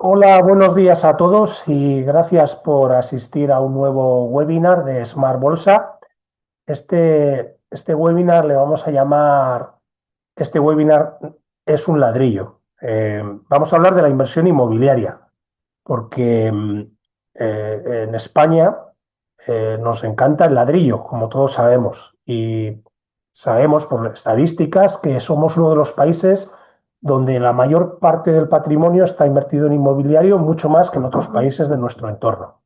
Hola, buenos días a todos y gracias por asistir a un nuevo webinar de Smart Bolsa. Este webinar le vamos a llamar, este webinar es un ladrillo. Vamos a hablar de la inversión inmobiliaria, porque en España nos encanta el ladrillo, como todos sabemos, y sabemos por estadísticas que somos uno de los países donde la mayor parte del patrimonio está invertido en inmobiliario, mucho más que en otros países de nuestro entorno.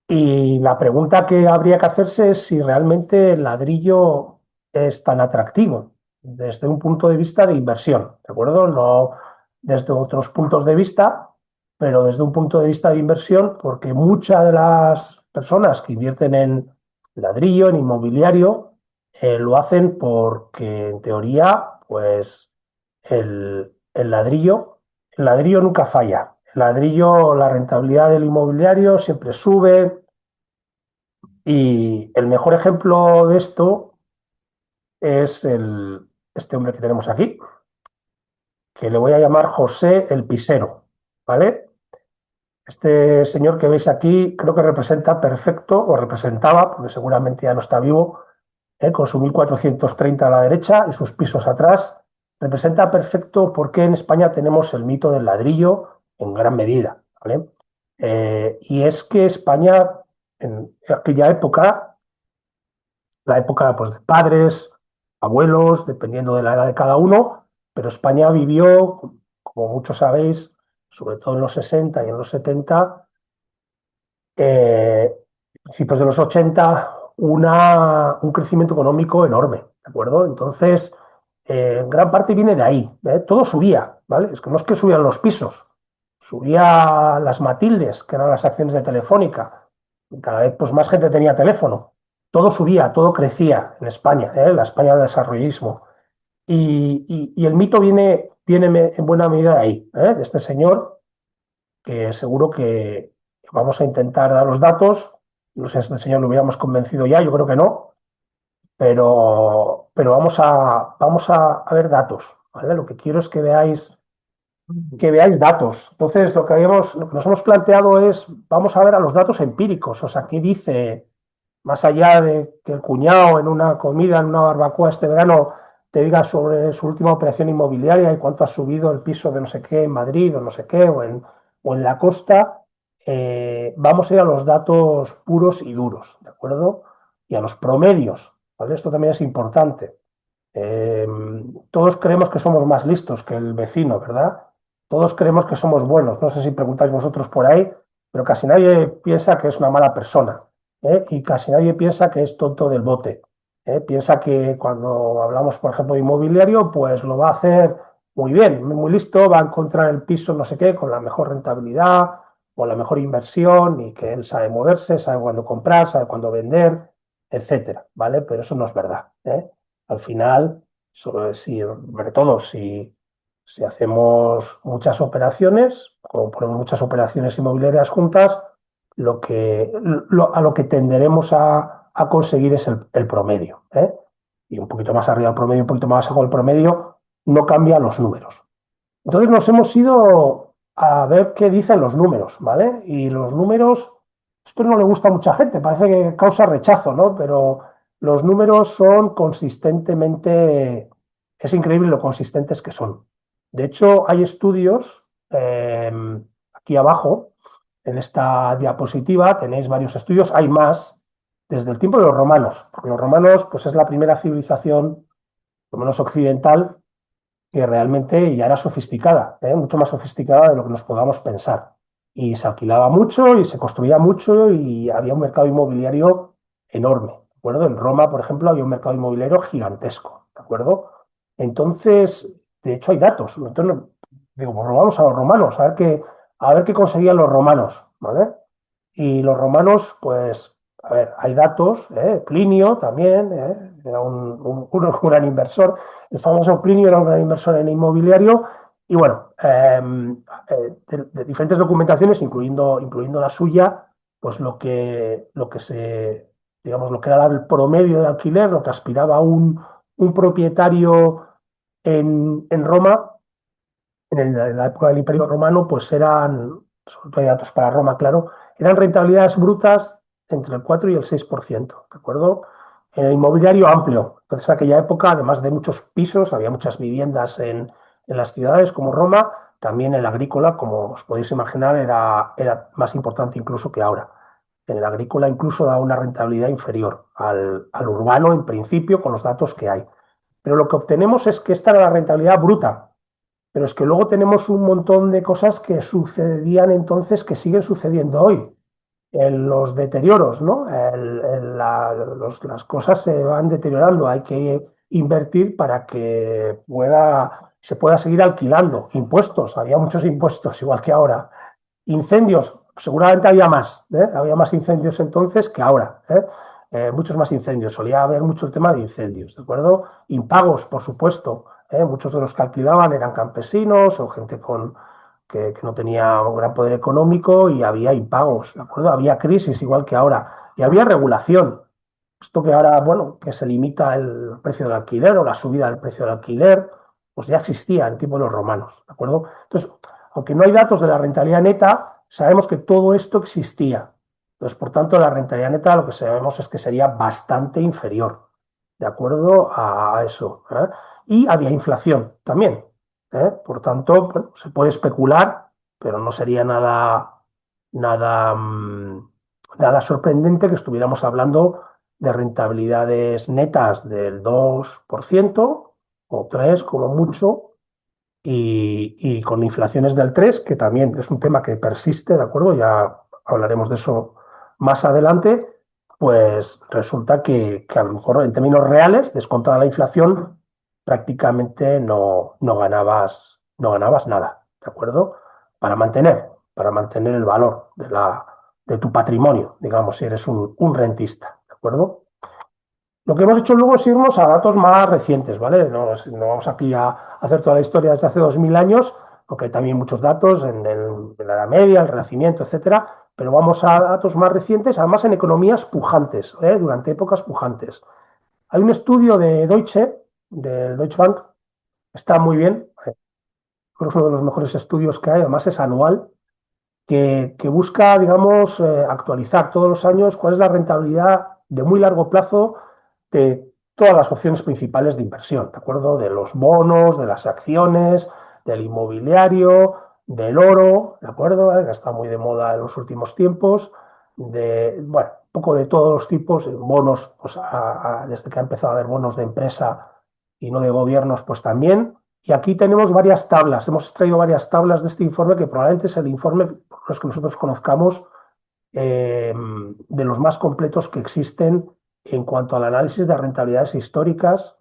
Y la pregunta que habría que hacerse es si realmente el ladrillo es tan atractivo desde un punto de vista de inversión, ¿de acuerdo? No desde otros puntos de vista, pero desde un punto de vista de inversión, porque muchas de las personas que invierten en ladrillo, en inmobiliario, lo hacen porque en teoría, pues el ladrillo nunca falla. El ladrillo, la rentabilidad del inmobiliario siempre sube, y el mejor ejemplo de esto es este hombre que tenemos aquí, que le voy a llamar José el Pisero, ¿vale? Este señor que veis aquí creo que representa perfecto, o representaba, porque seguramente ya no está vivo, con su 1430 a la derecha y sus pisos atrás, representa perfecto por qué en España tenemos el mito del ladrillo en gran medida, ¿vale? Y es que España, en aquella época, la época pues, de padres, abuelos, dependiendo de la edad de cada uno, pero España vivió, como muchos sabéis, sobre todo en los 60 y en los 70, principios de los 80, un crecimiento económico enorme, ¿de acuerdo? Entonces, en gran parte viene de ahí, ¿eh? Todo subía, ¿vale? Es que no es que subían los pisos, subía las Matildes, que eran las acciones de Telefónica, y cada vez pues, más gente tenía teléfono. Todo subía, todo crecía en España, ¿eh? La España del desarrollismo. Y el mito viene en buena medida de ahí, ¿eh? De este señor que seguro que vamos a intentar dar los datos. No sé si este señor lo hubiéramos convencido ya, yo creo que no, pero vamos a ver datos, ¿vale? Lo que quiero es que veáis datos. Entonces, lo que nos hemos planteado es, vamos a ver a los datos empíricos, o sea, qué dice, más allá de que el cuñado en una comida, en una barbacoa este verano, te diga sobre su última operación inmobiliaria y cuánto ha subido el piso de no sé qué en Madrid o no sé qué, o en la costa. Vamos a ir a los datos puros y duros, ¿de acuerdo? Y a los promedios, ¿vale? Esto también es importante. Eh, Todos creemos que somos más listos que el vecino, ¿verdad? Todos creemos que somos buenos. No sé si preguntáis vosotros por ahí, pero casi nadie piensa que es una mala persona, ¿eh? Y casi nadie piensa que es tonto del bote, ¿eh? Piensa que cuando hablamos, por ejemplo, de inmobiliario, pues lo va a hacer muy bien, muy listo, va a encontrar el piso, no sé qué, con la mejor rentabilidad o la mejor inversión y que él sabe moverse, sabe cuándo comprar, sabe cuándo vender, etcétera, ¿vale? Pero eso no es verdad, ¿eh? Al final, sobre todo si hacemos muchas operaciones, o ponemos muchas operaciones inmobiliarias juntas, a lo que tenderemos a conseguir es el promedio, ¿eh? Y un poquito más arriba del promedio, un poquito más abajo del promedio, no cambian los números. Entonces nos hemos ido a ver qué dicen los números, ¿vale? Y los números, esto no le gusta a mucha gente, parece que causa rechazo, ¿no? Pero los números son consistentemente, es increíble lo consistentes que son. De hecho, hay estudios, aquí abajo, en esta diapositiva, tenéis varios estudios, hay más, desde el tiempo de los romanos, porque los romanos, pues es la primera civilización, por lo menos occidental, que realmente ya era sofisticada, ¿eh? Mucho más sofisticada de lo que nos podamos pensar. Y se alquilaba mucho y se construía mucho y había un mercado inmobiliario enorme, ¿de acuerdo? En Roma, por ejemplo, había un mercado inmobiliario gigantesco, ¿de acuerdo? Entonces, de hecho, hay datos. Entonces, digo, pues vamos a los romanos, a ver qué conseguían los romanos, ¿vale? Y los romanos, pues, a ver, hay datos, Plinio también, era un gran inversor, el famoso Plinio era un gran inversor en inmobiliario, y bueno, de diferentes documentaciones, incluyendo la suya, pues digamos, lo que era el promedio de alquiler, lo que aspiraba un propietario en Roma, en la época del Imperio Romano, pues eran, sobre todo hay datos para Roma, claro, eran rentabilidades brutas entre el 4 y el 6%, ¿de acuerdo? En el inmobiliario amplio. Entonces, en aquella época, además de muchos pisos, había muchas viviendas en las ciudades como Roma, también el agrícola, como os podéis imaginar, era más importante incluso que ahora. En el agrícola incluso da una rentabilidad inferior al urbano en principio con los datos que hay. Pero lo que obtenemos es que esta era la rentabilidad bruta, pero es que luego tenemos un montón de cosas que sucedían entonces que siguen sucediendo hoy. Los deterioros, ¿no? Las cosas se van deteriorando, hay que invertir para que se pueda seguir alquilando. Impuestos, había muchos impuestos, igual que ahora. Incendios, seguramente había más incendios entonces que ahora, ¿eh? Muchos más incendios, solía haber mucho el tema de incendios, ¿de acuerdo? Impagos, por supuesto, ¿eh? Muchos de los que alquilaban eran campesinos o gente que no tenía un gran poder económico y había impagos, ¿de acuerdo? Había crisis igual que ahora y había regulación. Esto que ahora, bueno, que se limita el precio del alquiler o la subida del precio del alquiler, pues ya existía en tiempos de los romanos, ¿de acuerdo? Entonces, aunque no hay datos de la rentabilidad neta, sabemos que todo esto existía. Entonces, por tanto, la rentabilidad neta lo que sabemos es que sería bastante inferior, ¿de acuerdo? A eso, ¿eh? Y había inflación también, ¿eh? Por tanto, bueno, se puede especular, pero no sería nada, nada sorprendente que estuviéramos hablando de rentabilidades netas del 2% o 3% como mucho, y con inflaciones del 3, que también es un tema que persiste, ¿de acuerdo? Ya hablaremos de eso más adelante, pues resulta que a lo mejor en términos reales, descontada la inflación, prácticamente no ganabas nada, ¿de acuerdo? Para mantener el valor de tu patrimonio, digamos, si eres un rentista, ¿de acuerdo? Lo que hemos hecho luego es irnos a datos más recientes, ¿vale? No vamos aquí a hacer toda la historia desde hace 2000 años, porque hay también muchos datos en la Edad Media, el Renacimiento, etcétera, pero vamos a datos más recientes, además en economías pujantes, ¿eh? Durante épocas pujantes. Hay un estudio de del Deutsche Bank, está muy bien, creo que es uno de los mejores estudios que hay, además es anual, que busca, digamos, actualizar todos los años cuál es la rentabilidad de muy largo plazo de todas las opciones principales de inversión, ¿de acuerdo? De los bonos, de las acciones, del inmobiliario, del oro, ¿de acuerdo? Que está muy de moda en los últimos tiempos, bueno, un poco de todos los tipos, bonos, pues desde que ha empezado a haber bonos de empresa y no de gobiernos, pues también. Y aquí tenemos varias tablas, hemos extraído varias tablas de este informe que probablemente es el informe, por los que nosotros conozcamos, de los más completos que existen en cuanto al análisis de rentabilidades históricas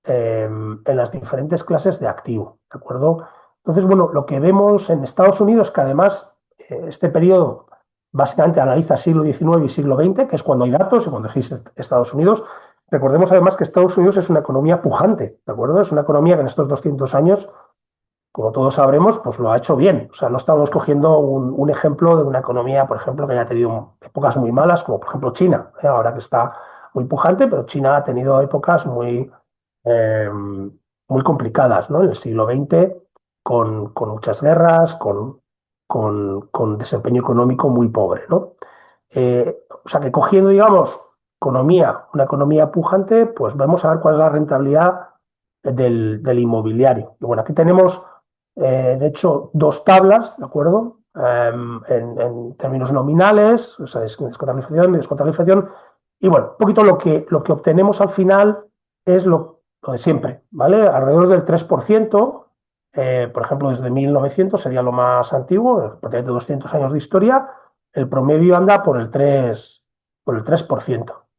en las diferentes clases de activo, ¿de acuerdo? Entonces, bueno, lo que vemos en Estados Unidos, que además este periodo básicamente analiza siglo XIX y siglo XX, que es cuando hay datos y cuando existe Estados Unidos. Recordemos además que Estados Unidos es una economía pujante, ¿de acuerdo? Es una economía que en estos 200 años, como todos sabremos, pues lo ha hecho bien. O sea, no estamos cogiendo un ejemplo de una economía, por ejemplo, que haya tenido épocas muy malas, como por ejemplo China, ahora que está muy pujante, pero China ha tenido épocas muy complicadas, ¿no? En el siglo XX, con muchas guerras, con desempeño económico muy pobre, ¿no? O sea que cogiendo, digamos, una economía pujante, pues vamos a ver cuál es la rentabilidad del inmobiliario. Y bueno, aquí tenemos, de hecho, dos tablas, ¿de acuerdo? En términos nominales, o sea, descontabilización y descontabilización. Y bueno, un poquito lo que obtenemos al final es lo de siempre, ¿vale? Alrededor del 3%, por ejemplo, desde 1900 sería lo más antiguo, prácticamente 200 años de historia, el promedio anda por el 3%,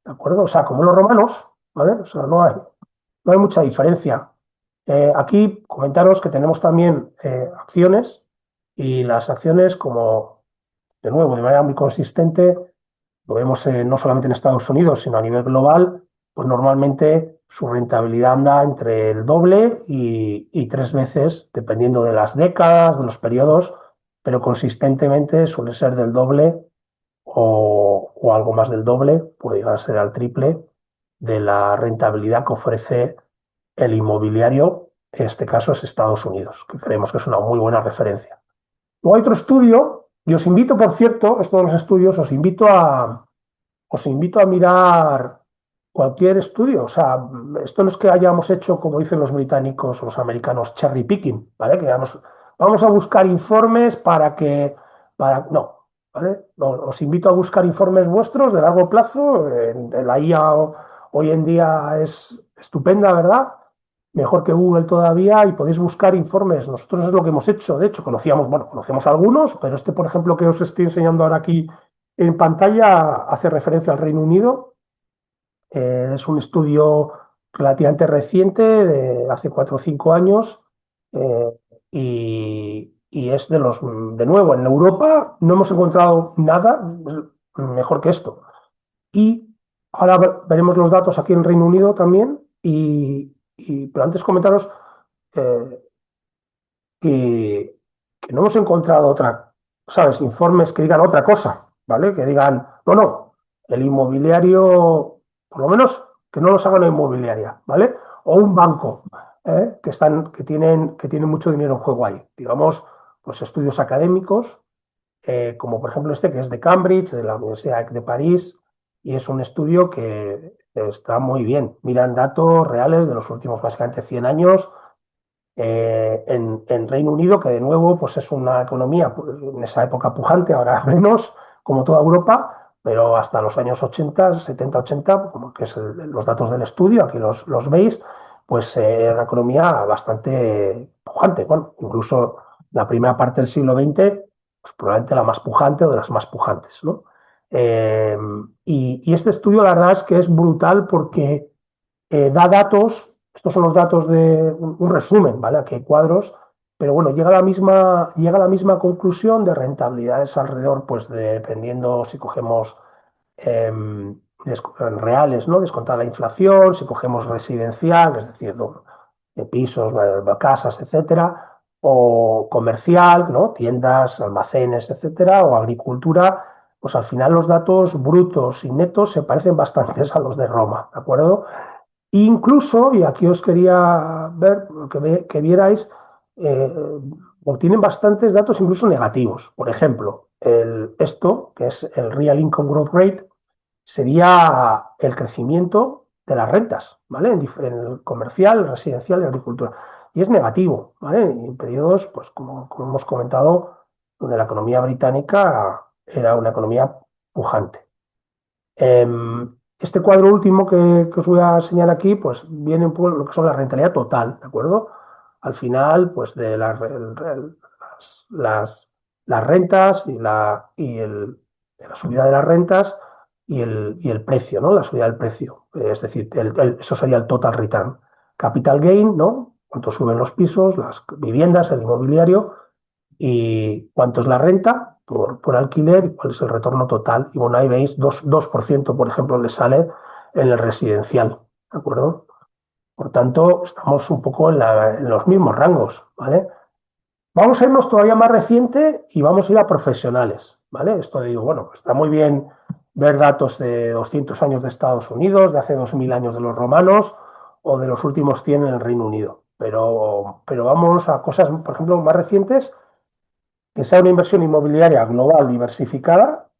¿de acuerdo? O sea, como los romanos, ¿vale? O sea, no hay mucha diferencia. Aquí comentaros que tenemos también acciones, y las acciones, como de nuevo, de manera muy consistente, lo vemos no solamente en Estados Unidos, sino a nivel global, pues normalmente su rentabilidad anda entre el doble y 3 veces, dependiendo de las décadas, de los periodos, pero consistentemente suele ser del doble o algo más del doble, puede llegar a ser al triple de la rentabilidad que ofrece el inmobiliario, en este caso es Estados Unidos, que creemos que es una muy buena referencia. Luego hay otro estudio, y os invito, por cierto, estos de los estudios, os invito a mirar cualquier estudio. O sea, esto no es que hayamos hecho, como dicen los británicos o los americanos, cherry picking, ¿vale? Que vamos a buscar informes no, ¿vale? Os invito a buscar informes vuestros de largo plazo. La IA hoy en día es estupenda, ¿verdad? Mejor que Google todavía, y podéis buscar informes. Nosotros es lo que hemos hecho. De hecho, conocemos algunos, pero este, por ejemplo, que os estoy enseñando ahora aquí en pantalla, hace referencia al Reino Unido. Es un estudio relativamente reciente, de hace 4 o 5 años, eh, y es de nuevo, en Europa no hemos encontrado nada mejor que esto. Y ahora veremos los datos aquí en Reino Unido también, pero antes comentaros eh, que no hemos encontrado ¿sabes? Informes que digan otra cosa, ¿vale? Que digan, no, no, el inmobiliario, por lo menos que no los haga una inmobiliaria, ¿vale? O un banco, que tienen mucho dinero en juego ahí. Digamos, pues estudios académicos, como por ejemplo este que es de Cambridge, de la Universidad de París, y es un estudio que está muy bien. Miran datos reales de los últimos básicamente 100 años, en Reino Unido, que de nuevo pues es una economía en esa época pujante, ahora menos, como toda Europa, pero hasta los años 80, 70, 80, como que es los datos del estudio, aquí los veis, pues era una economía bastante pujante. Bueno, incluso la primera parte del siglo XX, pues probablemente la más pujante o de las más pujantes, ¿no? Eh, y este estudio, la verdad es que es brutal porque da datos. Estos son los datos de un resumen, ¿vale? Aquí hay cuadros, pero bueno, llega a la misma conclusión de rentabilidades alrededor, pues dependiendo si cogemos reales, ¿no? Descontar la inflación, si cogemos residencial, es decir, de pisos, casas, etcétera, o comercial, ¿no? Tiendas, almacenes, etcétera, o agricultura, pues al final los datos brutos y netos se parecen bastantes a los de Roma, ¿de acuerdo? Incluso, y aquí os quería ver, que vierais, eh, obtienen bastantes datos incluso negativos. Por ejemplo, esto, que es el Real Income Growth Rate, sería el crecimiento de las rentas, ¿vale? En el comercial, residencial y agricultura. Y es negativo, ¿vale? Y en periodos, pues como hemos comentado, donde la economía británica era una economía pujante. Este cuadro último que os voy a enseñar aquí, pues viene un poco lo que son la rentabilidad total, ¿de acuerdo? Al final, pues de las rentas la subida de las rentas y el precio, ¿no? La subida del precio. Es decir, eso sería el total return. Capital gain, ¿no? Cuánto suben los pisos, las viviendas, el inmobiliario, y cuánto es la renta por alquiler y cuál es el retorno total. Y bueno, ahí veis, 2%, por ejemplo, le sale en el residencial, ¿de acuerdo? Por tanto, estamos un poco en los mismos rangos, ¿vale? Vamos a irnos todavía más reciente y vamos a ir a profesionales, ¿vale? Esto digo, bueno, está muy bien ver datos de 200 años de Estados Unidos, de hace 2000 años de los romanos o de los últimos 100 en el Reino Unido, pero vamos a cosas, por ejemplo, más recientes, que sea una inversión inmobiliaria global diversificada,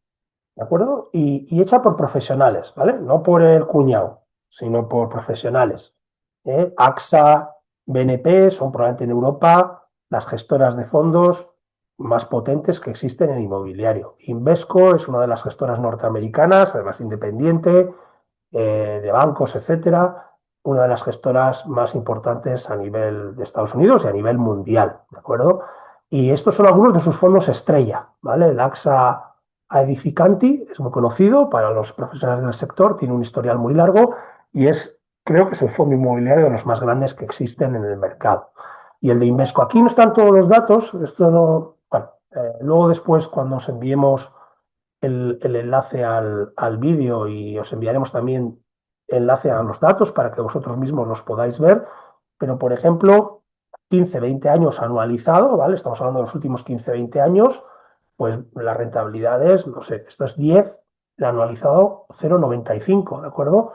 ¿de acuerdo? Y hecha por profesionales, ¿vale? No por el cuñado, sino por profesionales. AXA, BNP son probablemente en Europa las gestoras de fondos más potentes que existen en inmobiliario. Invesco es una de las gestoras norteamericanas, además independiente, de bancos, etcétera, una de las gestoras más importantes a nivel de Estados Unidos y a nivel mundial, ¿de acuerdo? Y estos son algunos de sus fondos estrella, ¿vale? El AXA Edificanti es muy conocido para los profesionales del sector, tiene un historial muy largo y creo que es el fondo inmobiliario de los más grandes que existen en el mercado. Y el de Invesco, aquí no están todos los datos, esto no, bueno, luego después cuando os enviemos el enlace al vídeo, y os enviaremos también enlace a los datos para que vosotros mismos los podáis ver, pero por ejemplo, 15, 20 años anualizado, ¿vale? Estamos hablando de los últimos 15, 20 años, pues la rentabilidad es, no sé, esto es 10, el anualizado 0,95, ¿de acuerdo?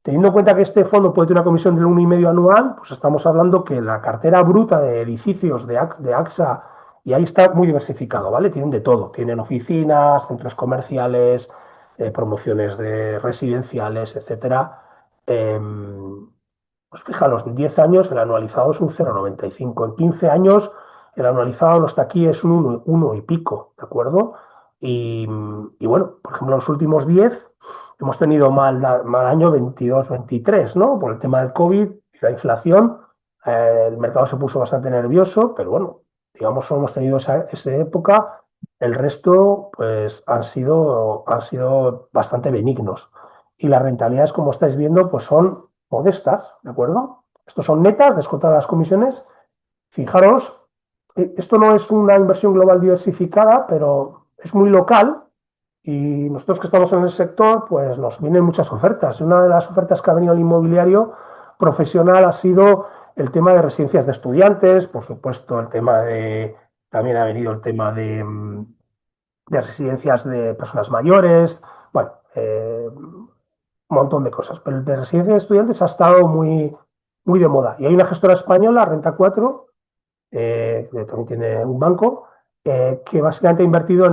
Teniendo en cuenta que este fondo puede tener una comisión del 1,5 anual, pues estamos hablando que la cartera bruta de edificios de AXA, y ahí está muy diversificado, ¿vale? Tienen de todo, tienen oficinas, centros comerciales, promociones de residenciales, etcétera. Pues fijaros, en 10 años el anualizado es un 0,95. En 15 años el anualizado no está aquí, es un 1 y pico, ¿de acuerdo? Y bueno, por ejemplo, en los últimos 10 hemos tenido mal año 22-23, ¿no? Por el tema del COVID y la inflación. El mercado se puso bastante nervioso, pero bueno, digamos, hemos tenido esa época. El resto, pues, han sido bastante benignos. Y las rentabilidades, como estáis viendo, pues son modestas, ¿de acuerdo? Estos son netas, descontadas las comisiones. Fijaros, esto no es una inversión global diversificada, pero es muy local y nosotros que estamos en el sector, pues nos vienen muchas ofertas. Una de las ofertas que ha venido al inmobiliario profesional ha sido el tema de residencias de estudiantes, por supuesto, también ha venido el tema de residencias de personas mayores, bueno, un montón de cosas. Pero el de residencias de estudiantes ha estado muy, muy de moda. Y hay una gestora española, Renta 4, que también tiene un banco, que básicamente ha invertido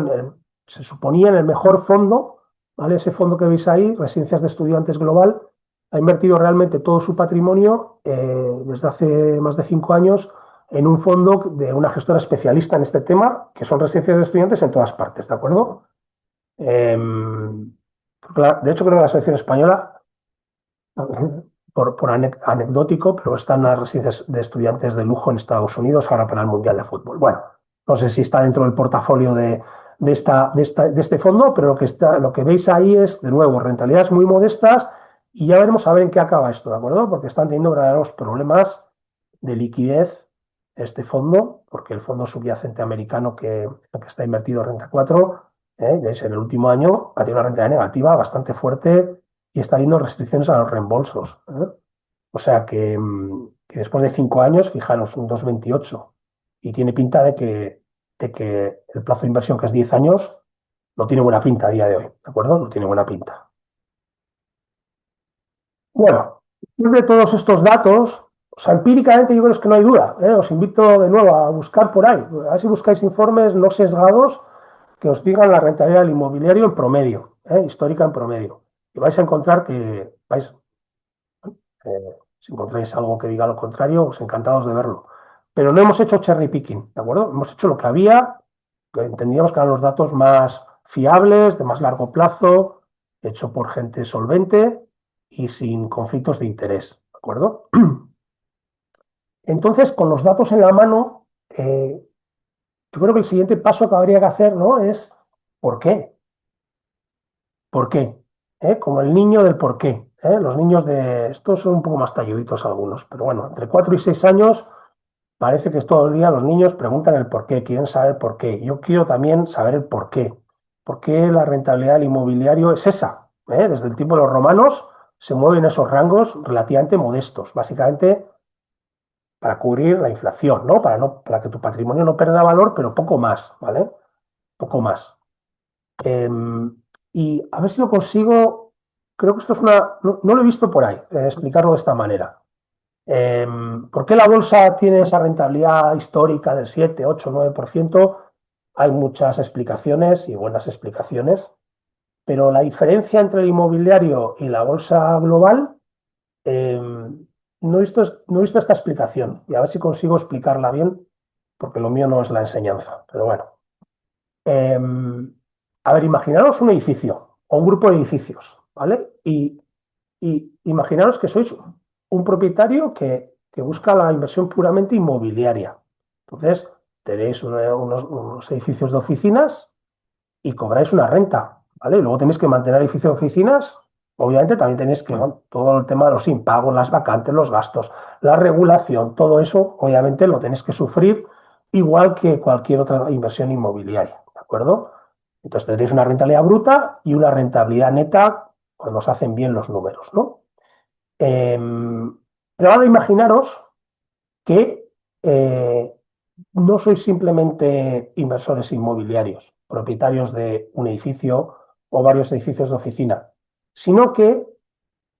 se suponía, en el mejor fondo, ¿vale? Ese fondo que veis ahí, Residencias de Estudiantes Global, ha invertido realmente todo su patrimonio desde hace más de 5 años en un fondo de una gestora especialista en este tema, que son residencias de estudiantes en todas partes, ¿de acuerdo? Eh, de hecho, creo que la selección española anecdótico, pero están las residencias de estudiantes de lujo en Estados Unidos ahora para el Mundial de Fútbol. Bueno, no sé si está dentro del portafolio de este fondo, pero lo que veis ahí es, de nuevo, rentabilidades muy modestas y ya veremos a ver en qué acaba esto, ¿de acuerdo? Porque están teniendo verdaderos problemas de liquidez este fondo, porque el fondo subyacente americano que está invertido Renta 4, veis, en el último año ha tenido una rentabilidad negativa bastante fuerte y está habiendo restricciones a los reembolsos. O sea que después de 5 años, fijaros, un 2,28. Y tiene pinta de que el plazo de inversión, que es 10 años, no tiene buena pinta a día de hoy, ¿de acuerdo? No tiene buena pinta. Bueno, después de todos estos datos, o sea, empíricamente yo creo que no hay duda. Os invito de nuevo a buscar por ahí. A ver si buscáis informes no sesgados que os digan la rentabilidad del inmobiliario en promedio, histórica en promedio. Y vais a encontrar que si encontráis algo que diga lo contrario, os encantados de verlo. Pero no hemos hecho cherry picking, ¿de acuerdo? Hemos hecho lo que había, que entendíamos que eran los datos más fiables, de más largo plazo, hecho por gente solvente y sin conflictos de interés, ¿de acuerdo? Entonces, con los datos en la mano, yo creo que el siguiente paso que habría que hacer, ¿no? Es ¿por qué? ¿Por qué? Como el niño del por qué. Los niños de estos son un poco más talluditos algunos, pero bueno, entre 4 y 6 años parece que todo el día los niños preguntan el por qué, quieren saber por qué. Yo quiero también saber el por qué. ¿Por qué la rentabilidad del inmobiliario es esa? Desde el tiempo de los romanos se mueven esos rangos relativamente modestos, básicamente para cubrir la inflación, ¿no? Para que tu patrimonio no pierda valor, pero poco más, ¿vale? Poco más. Y a ver si lo consigo. Creo que esto es no lo he visto por ahí, explicarlo de esta manera. ¿Por qué la bolsa tiene esa rentabilidad histórica del 7, 8, 9%? Hay muchas explicaciones y buenas explicaciones, pero la diferencia entre el inmobiliario y la bolsa global, eh, no he visto esta explicación y a ver si consigo explicarla bien, porque lo mío no es la enseñanza, pero bueno. Eh, a ver, imaginaros un edificio o un grupo de edificios, ¿vale? Y imaginaros que sois un propietario que busca la inversión puramente inmobiliaria. Entonces, tenéis unos edificios de oficinas y cobráis una renta, ¿vale? Y luego tenéis que mantener el edificio de oficinas. Obviamente también tenéis que, bueno, todo el tema de los impagos, las vacantes, los gastos, la regulación, todo eso, obviamente lo tenéis que sufrir igual que cualquier otra inversión inmobiliaria, ¿de acuerdo? Entonces tendréis una rentabilidad bruta y una rentabilidad neta cuando se hacen bien los números, ¿no? Pero ahora imaginaros que no sois simplemente inversores inmobiliarios, propietarios de un edificio o varios edificios de oficina, sino que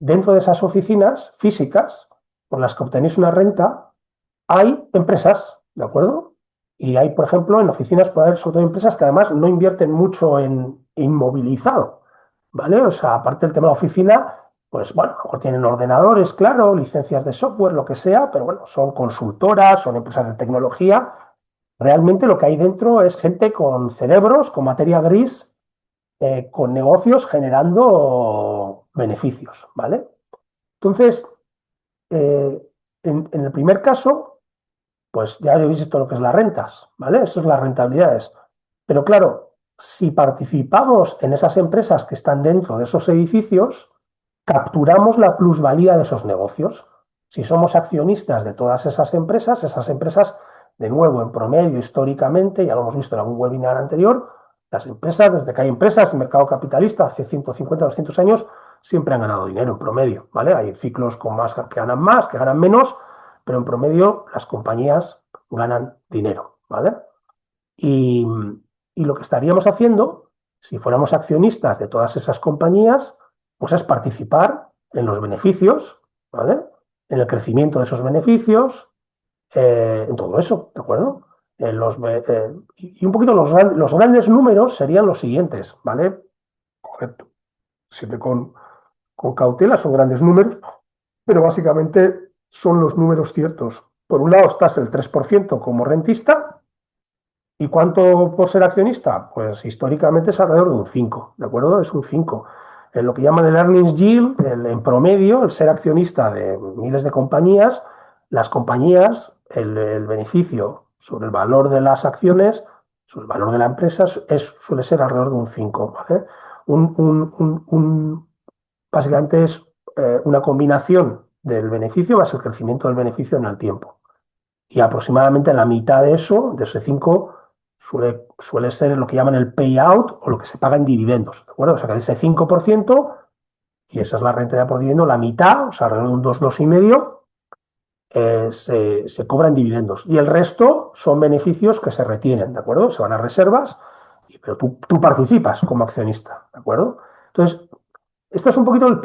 dentro de esas oficinas físicas por las que obtenéis una renta, hay empresas, ¿de acuerdo? Y hay, por ejemplo, en oficinas puede haber sobre todo empresas que además no invierten mucho en inmovilizado, ¿vale? O sea, aparte del tema de la oficina, pues bueno, a lo mejor tienen ordenadores, claro, licencias de software, lo que sea, pero bueno, son consultoras, son empresas de tecnología. Realmente lo que hay dentro es gente con cerebros, con materia gris, con negocios generando beneficios, ¿vale? Entonces, eh, en el primer caso, pues ya habéis visto lo que es las rentas, ¿vale? Eso es las rentabilidades. Pero claro, si participamos en esas empresas que están dentro de esos edificios, capturamos la plusvalía de esos negocios. Si somos accionistas de todas esas empresas, de nuevo, en promedio, históricamente, ya lo hemos visto en algún webinar anterior, las empresas, desde que hay empresas en mercado capitalista, hace 150, 200 años, siempre han ganado dinero en promedio, ¿vale? Hay ciclos con más que ganan más, que ganan menos, pero en promedio las compañías ganan dinero, ¿vale? Y, y lo que estaríamos haciendo, si fuéramos accionistas de todas esas compañías, pues es participar en los beneficios, ¿vale? En el crecimiento de esos beneficios, en todo eso, ¿de acuerdo? Y un poquito los grandes números serían los siguientes, ¿vale? Correcto. Siempre con cautela, son grandes números, pero básicamente son los números ciertos. Por un lado estás el 3% como rentista. ¿Y cuánto por ser accionista? Pues históricamente es alrededor de un 5, ¿de acuerdo? Es un 5. En lo que llaman el earnings yield, en promedio, el ser accionista de miles de compañías, las compañías, el beneficio sobre el valor de las acciones, sobre el valor de la empresa, suele ser alrededor de un 5, ¿vale? Un, un, un, un, Básicamente es una combinación del beneficio más el crecimiento del beneficio en el tiempo. Y aproximadamente la mitad de eso, de ese 5, suele ser lo que llaman el payout o lo que se paga en dividendos, ¿de acuerdo? O sea, que de ese 5%, y esa es la rentabilidad por dividendo, la mitad, o sea, alrededor de un 2, 2,5, se cobra en dividendos. Y el resto son beneficios que se retienen, ¿de acuerdo? Se van a reservas, pero tú participas como accionista, ¿de acuerdo? Entonces, esto es un poquito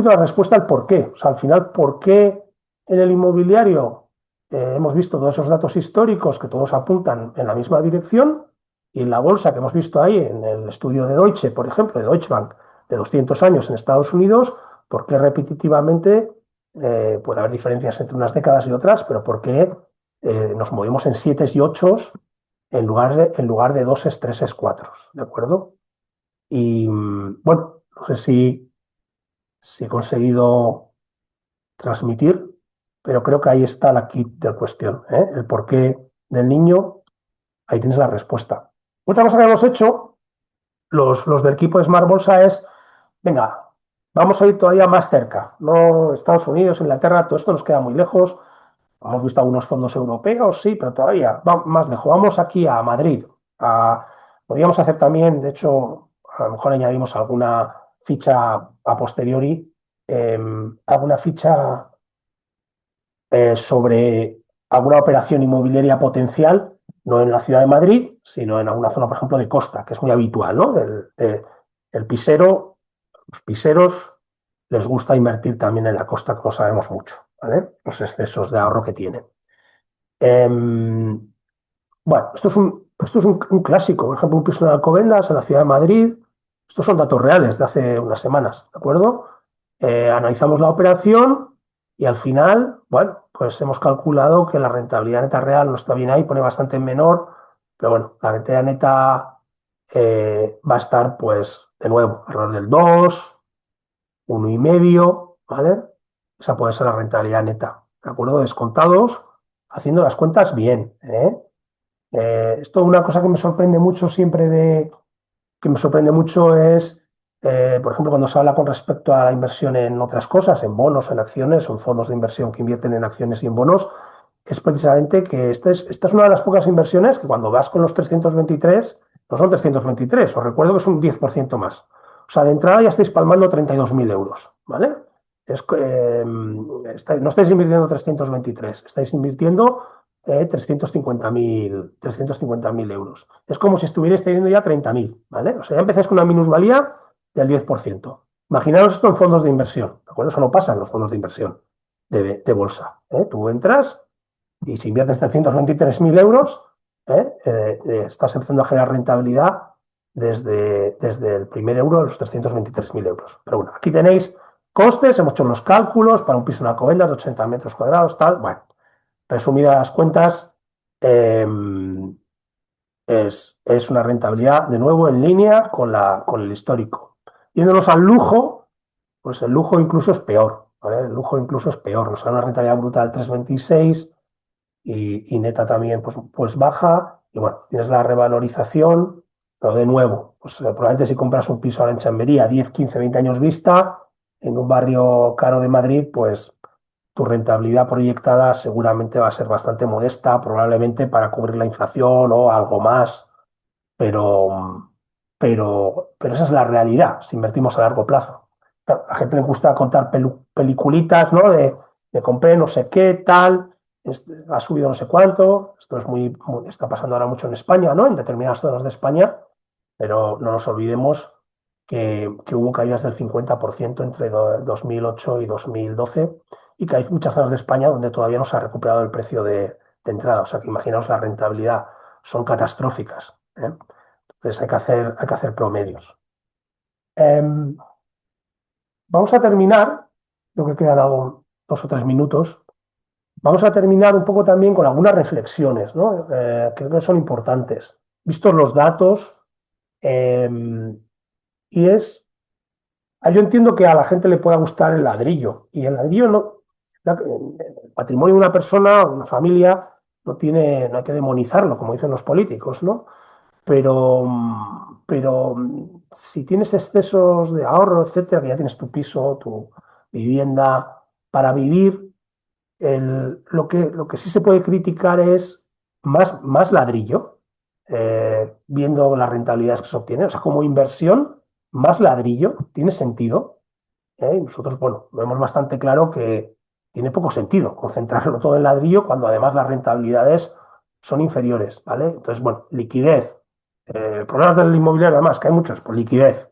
la respuesta al por qué. O sea, al final, ¿por qué en el inmobiliario hemos visto todos esos datos históricos que todos apuntan en la misma dirección? Y en la bolsa que hemos visto ahí, en el estudio de Deutsche, por ejemplo, de Deutsche Bank, de 200 años en Estados Unidos, ¿por qué repetitivamente puede haber diferencias entre unas décadas y otras, pero por qué nos movemos en 7 y 8 en lugar de 2, 3, 4? ¿De acuerdo? Y bueno, no sé si he conseguido transmitir, pero creo que ahí está la kit de la cuestión, ¿eh? El porqué del niño, ahí tienes la respuesta. Otra cosa que hemos hecho, los del equipo de Smart Bolsa es, venga, vamos a ir todavía más cerca, no Estados Unidos, Inglaterra, todo esto nos queda muy lejos. Hemos visto algunos fondos europeos, sí, pero todavía va más lejos. Vamos aquí a Madrid. Podríamos hacer también, de hecho, a lo mejor añadimos alguna ficha a posteriori, alguna ficha sobre alguna operación inmobiliaria potencial, no en la ciudad de Madrid, sino en alguna zona, por ejemplo, de costa, que es muy habitual, ¿no? El pisero, los piseros les gusta invertir también en la costa, como sabemos mucho, ¿vale? Los excesos de ahorro que tienen. Bueno, esto es un clásico. Por ejemplo, un piso en Alcobendas, en la ciudad de Madrid. Estos son datos reales de hace unas semanas, ¿de acuerdo? Analizamos la operación y al final, bueno, pues hemos calculado que la rentabilidad neta real no está bien ahí, pone bastante menor, pero bueno, la rentabilidad neta va a estar, pues, de nuevo, alrededor del 2, 1,5, ¿vale? Esa puede ser la rentabilidad neta, ¿de acuerdo? Descontados, haciendo las cuentas bien, ¿eh? Esto una cosa que me sorprende mucho siempre que me sorprende mucho es, por ejemplo, cuando se habla con respecto a la inversión en otras cosas, en bonos, en acciones o en fondos de inversión que invierten en acciones y en bonos, es precisamente que esta es una de las pocas inversiones que cuando vas con los 323, no son 323, os recuerdo que es un 10% más. O sea, de entrada ya estáis palmando 32.000 euros, ¿vale? No estáis invirtiendo 323, estáis invirtiendo 350.000 euros. Es como si estuvierais teniendo ya 30.000, ¿vale? O sea, ya empezáis con una minusvalía del 10%. Imaginaos esto en fondos de inversión, ¿de acuerdo? Eso no pasa en los fondos de inversión de bolsa. Tú entras y si inviertes 323.000 euros, estás empezando a generar rentabilidad desde el primer euro de los 323.000 euros. Pero bueno, aquí tenéis costes, hemos hecho los cálculos para un piso en Alcobendas de 80 metros cuadrados, tal. Bueno, resumidas cuentas, eh, es una rentabilidad de nuevo en línea con el histórico. Yéndonos al lujo, pues el lujo incluso es peor, ¿vale? El lujo incluso es peor, nos da una rentabilidad brutal del 3,26 y neta también pues baja. Y bueno, tienes la revalorización, pero de nuevo, pues probablemente si compras un piso ahora en Chamberí a 10, 15, 20 años vista, en un barrio caro de Madrid, pues tu rentabilidad proyectada seguramente va a ser bastante modesta, probablemente para cubrir la inflación o algo más, pero, pero esa es la realidad si invertimos a largo plazo. Claro, a la gente le gusta contar peliculitas, ¿no? De compré no sé qué, tal, ha subido no sé cuánto. Esto es está pasando ahora mucho en España, ¿no? En determinadas zonas de España, pero no nos olvidemos que hubo caídas del 50% entre 2008 y 2012 y que hay muchas zonas de España donde todavía no se ha recuperado el precio de entrada. O sea que imaginaos la rentabilidad, son catastróficas, ¿eh? Entonces hay que hacer promedios. Vamos a terminar, lo que quedan algo, 2 o 3 minutos. Vamos a terminar un poco también con algunas reflexiones, ¿no? Creo que son importantes. Vistos los datos, eh, y yo entiendo que a la gente le pueda gustar el ladrillo, y el ladrillo no, el patrimonio de una persona, una familia, no hay que demonizarlo, como dicen los políticos, ¿no? Pero si tienes excesos de ahorro, etcétera, que ya tienes tu piso, tu vivienda para vivir, lo que sí se puede criticar es más ladrillo, viendo las rentabilidades que se obtienen. O sea, como inversión, más ladrillo tiene sentido. Y nosotros, bueno, vemos bastante claro que tiene poco sentido concentrarlo todo en ladrillo cuando además las rentabilidades son inferiores, ¿vale? Entonces, bueno, liquidez. Problemas del inmobiliario, además, que hay muchos, pues liquidez.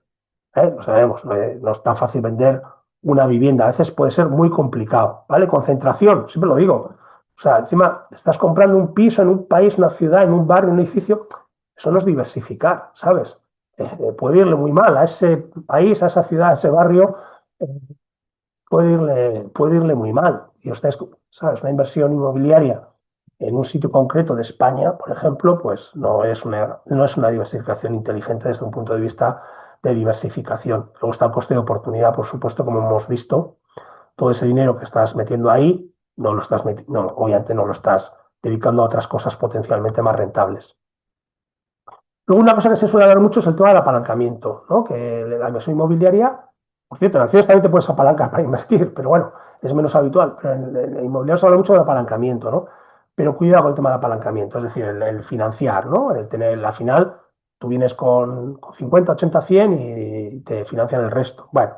Lo sabemos, no es tan fácil vender una vivienda, a veces puede ser muy complicado, ¿vale? Concentración, siempre lo digo. O sea, encima estás comprando un piso en un país, una ciudad, en un barrio, un edificio, eso no es diversificar, ¿sabes? Puede irle muy mal a ese país, a esa ciudad, a ese barrio, eh, puede irle muy mal. Y usted, ¿sabes? Una inversión inmobiliaria en un sitio concreto de España, por ejemplo, pues no es una diversificación inteligente desde un punto de vista de diversificación. Luego está el coste de oportunidad, por supuesto, como hemos visto. Todo ese dinero que estás metiendo ahí, no lo estás no, obviamente no lo estás dedicando a otras cosas potencialmente más rentables. Luego, una cosa que se suele hablar mucho es el tema del apalancamiento, ¿no? Que la inversión inmobiliaria, por cierto, en acciones también te puedes apalancar para invertir, pero bueno, es menos habitual. Pero en el inmobiliario se habla mucho del apalancamiento, ¿no? Pero cuidado con el tema del apalancamiento, es decir, el financiar, ¿no? El tener, al final, tú vienes con 50, 80, 100 y te financian el resto. Bueno,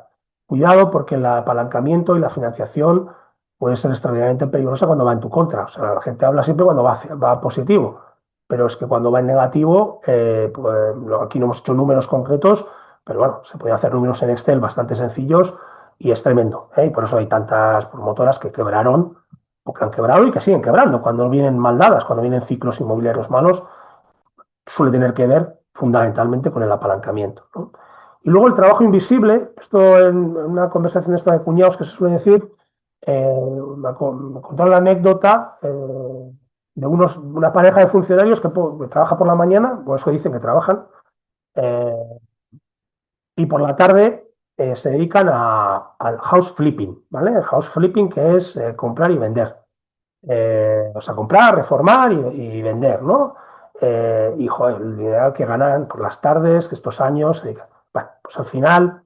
cuidado porque el apalancamiento y la financiación puede ser extraordinariamente peligrosa cuando va en tu contra. O sea, la gente habla siempre cuando va positivo, pero es que cuando va en negativo, pues, aquí no hemos hecho números concretos, pero bueno, se puede hacer números en Excel bastante sencillos y es tremendo, ¿eh? Y por eso hay tantas promotoras que quebraron, o que han quebrado y que siguen quebrando. Cuando vienen mal dadas, cuando vienen ciclos inmobiliarios malos, suele tener que ver fundamentalmente con el apalancamiento, ¿no? Y luego el trabajo invisible, esto en una conversación esta de cuñados que se suele decir, me contaron la anécdota de una pareja de funcionarios que trabaja por la mañana, por eso dicen que trabajan, eh, y por la tarde se dedican al house flipping, ¿vale? El house flipping que es comprar y vender. O sea, comprar, reformar y vender, ¿no? Y joder, el dinero que ganan por las tardes, que estos años, bueno, pues al final,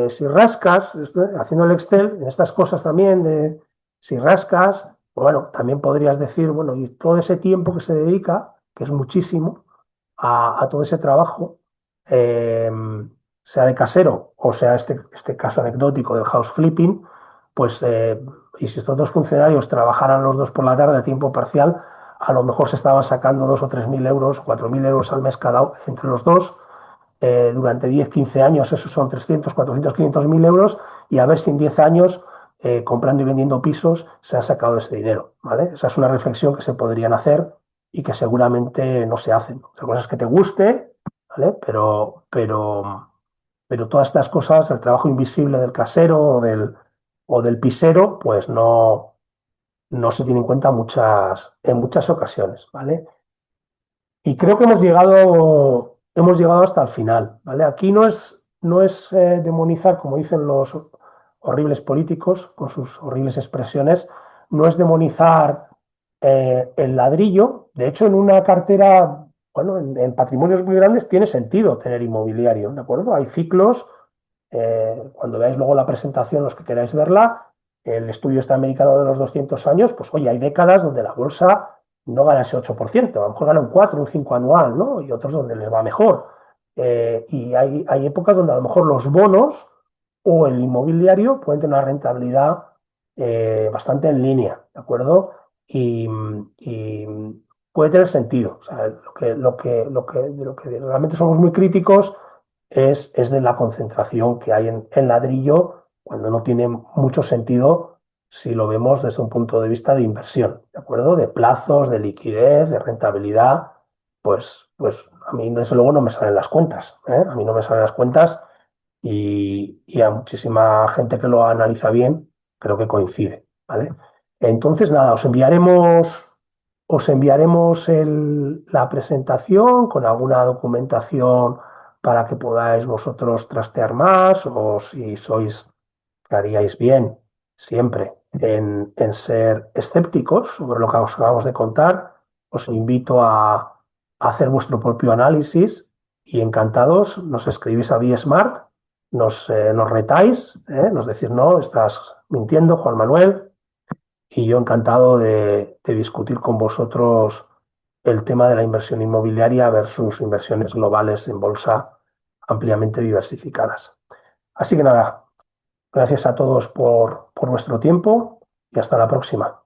si rascas, haciendo el Excel, en estas cosas también, si rascas, pues bueno, también podrías decir, bueno, y todo ese tiempo que se dedica, que es muchísimo, a todo ese trabajo, eh, sea de casero o sea este caso anecdótico del house flipping, pues y si estos dos funcionarios trabajaran los dos por la tarde a tiempo parcial, a lo mejor se estaban sacando 2 o 3 mil euros, 4.000 euros al mes cada uno entre los dos. Durante 10, 15 años, esos son 300, 400, 500 mil euros, y a ver si en 10 años, comprando y vendiendo pisos, se han sacado ese dinero, ¿vale? Esa es una reflexión que se podrían hacer y que seguramente no se hacen. O sea, cosas que te guste, ¿vale? Pero todas estas cosas, el trabajo invisible del casero o del pisero, pues no se tiene en cuenta en muchas ocasiones, ¿vale? Y creo que hemos llegado hasta el final, ¿vale? Aquí no es demonizar, como dicen los horribles políticos con sus horribles expresiones, no es demonizar el ladrillo. De hecho, en una cartera, bueno, en patrimonios muy grandes tiene sentido tener inmobiliario, ¿de acuerdo? Hay ciclos, cuando veáis luego la presentación, los que queráis verla, el estudio este americano de los 200 años, pues oye, hay décadas donde la bolsa no gana ese 8%, a lo mejor gana un 4, un 5 anual, ¿no? Y otros donde les va mejor. Y hay épocas donde a lo mejor los bonos o el inmobiliario pueden tener una rentabilidad bastante en línea, ¿de acuerdo? Y puede tener sentido. O sea, de lo que realmente somos muy críticos es de la concentración que hay en ladrillo cuando no tiene mucho sentido si lo vemos desde un punto de vista de inversión, ¿de acuerdo? De plazos, de liquidez, de rentabilidad, pues a mí desde luego no me salen las cuentas, ¿eh? A mí no me salen las cuentas y a muchísima gente que lo analiza bien, creo que coincide, ¿vale? Entonces, nada, os enviaremos la presentación con alguna documentación para que podáis vosotros trastear más o si sois que haríais bien siempre en ser escépticos sobre lo que os acabamos de contar. Os invito a hacer vuestro propio análisis y encantados nos escribís a BSmart, nos retáis, nos decís, no, estás mintiendo, Juan Manuel, y yo encantado de discutir con vosotros el tema de la inversión inmobiliaria versus inversiones globales en bolsa ampliamente diversificadas. Así que nada, gracias a todos por vuestro tiempo y hasta la próxima.